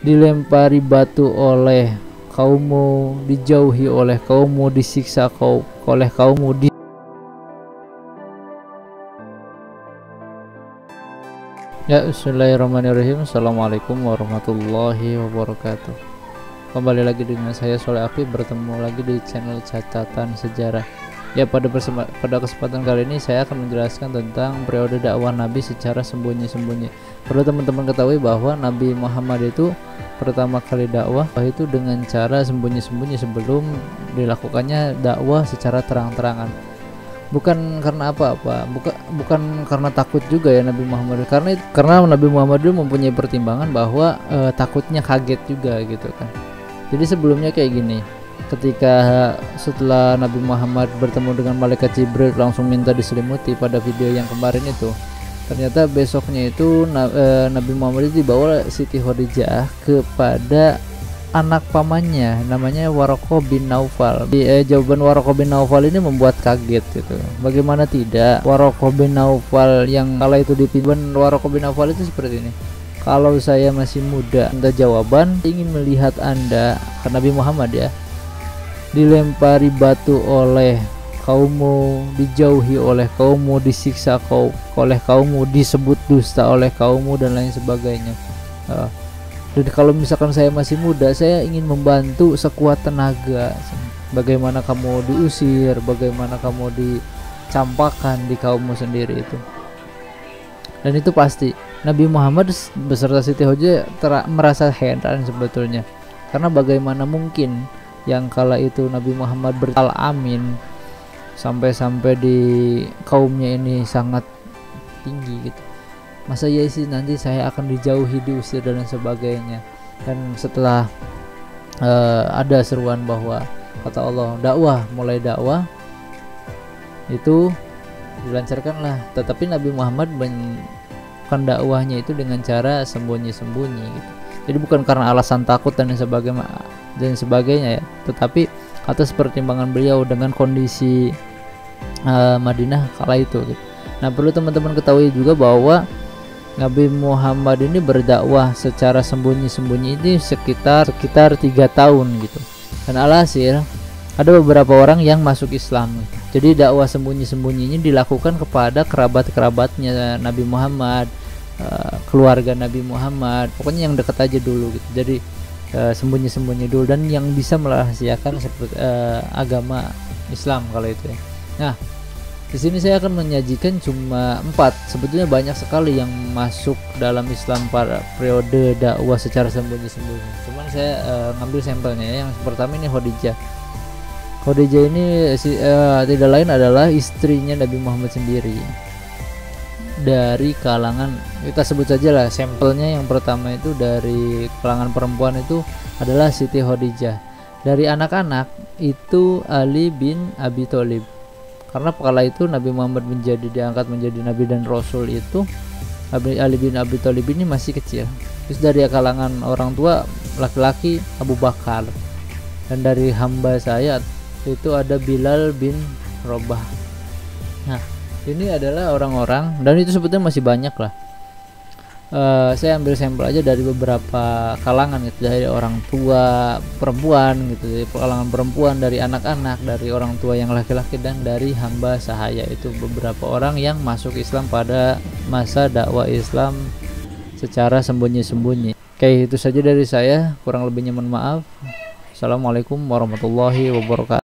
dilempari batu oleh kaummu, dijauhi oleh kaummu, disiksa oleh kaummu. Ya, bismillahirrahmanirrahim. Assalamualaikum warahmatullahi wabarakatuh. Kembali lagi dengan saya Soleh Afi, bertemu lagi di channel Catatan Sejarah. Ya, pada kesempatan kali ini saya akan menjelaskan tentang periode dakwah Nabi secara sembunyi-sembunyi. Perlu teman-teman ketahui bahwa Nabi Muhammad itu pertama kali dakwah itu dengan cara sembunyi-sembunyi sebelum dilakukannya dakwah secara terang-terangan. Bukan karena apa-apa, bukan karena takut juga ya Nabi Muhammad, karena Nabi Muhammad dulu mempunyai pertimbangan bahwa takutnya kaget juga gitu kan. Jadi sebelumnya kayak gini, ketika setelah Nabi Muhammad bertemu dengan malaikat Jibril langsung minta diselimuti pada video yang kemarin itu, ternyata besoknya itu Nabi Muhammad itu dibawa Siti Khadijah kepada anak pamannya namanya Waraqah bin Naufal. Jawaban Waraqah bin Naufal ini membuat kaget gitu. Bagaimana tidak, Waraqah bin Naufal yang kala itu dipimpin Waraqah bin Naufal itu seperti ini: kalau saya masih muda, minta jawaban, ingin melihat Anda, kan Nabi Muhammad ya, dilempari batu oleh kaummu, dijauhi oleh kaummu, disiksa oleh kaummu, disebut dusta oleh kaummu dan lain sebagainya. Dan kalau misalkan saya masih muda, saya ingin membantu sekuat tenaga. Bagaimana kamu diusir, bagaimana kamu dicampakkan di kaummu sendiri itu. Dan itu pasti Nabi Muhammad beserta Siti Khadijah merasa heran sebetulnya, karena bagaimana mungkin yang kala itu Nabi Muhammad amin sampai di kaumnya ini sangat tinggi gitu. Masa ya sih nanti saya akan dijauhi, diusir dan sebagainya. Dan setelah ada seruan bahwa kata Allah mulai dakwah itu dilancarkanlah, tetapi Nabi Muhammad kan dakwahnya itu dengan cara sembunyi-sembunyi gitu. Jadi bukan karena alasan takut dan sebagainya ya, tetapi atas pertimbangan beliau dengan kondisi Madinah kala itu gitu. Nah, perlu teman-teman ketahui juga bahwa Nabi Muhammad ini berdakwah secara sembunyi-sembunyi ini sekitar 3 tahun gitu. Dan alhasil ada beberapa orang yang masuk Islam. Jadi dakwah sembunyi-sembunyi ini dilakukan kepada kerabat-kerabatnya Nabi Muhammad, keluarga Nabi Muhammad, pokoknya yang dekat aja dulu gitu. Jadi sembunyi-sembunyi dulu, dan yang bisa merahasiakan seperti agama Islam kalau itu ya. Nah, di sini saya akan menyajikan cuma 4. Sebetulnya banyak sekali yang masuk dalam Islam pada periode dakwah secara sembunyi-sembunyi. Cuman saya ngambil sampelnya ya. Yang pertama ini Khadijah. Khadijah ini tidak lain adalah istrinya Nabi Muhammad sendiri. Dari kalangan, kita sebut saja lah sampelnya, yang pertama itu dari kalangan perempuan itu adalah Siti Khadijah. Dari anak-anak itu Ali bin Abi Thalib. Karena kala itu Nabi Muhammad diangkat menjadi Nabi dan Rasul itu, Ali bin Abi Thalib ini masih kecil. Terus dari kalangan orang tua laki-laki Abu Bakar, dan dari hamba saya itu ada Bilal bin Rabah. Nah, ini adalah orang-orang, dan itu sebetulnya masih banyak lah. Saya ambil sampel aja dari beberapa kalangan gitu, dari orang tua perempuan gitu, dari kalangan perempuan, dari anak-anak, dari orang tua yang laki-laki, dan dari hamba sahaya. Itu beberapa orang yang masuk Islam pada masa dakwah Islam secara sembunyi-sembunyi. Oke, itu saja dari saya, kurang lebihnya mohon maaf. Assalamualaikum warahmatullahi wabarakatuh.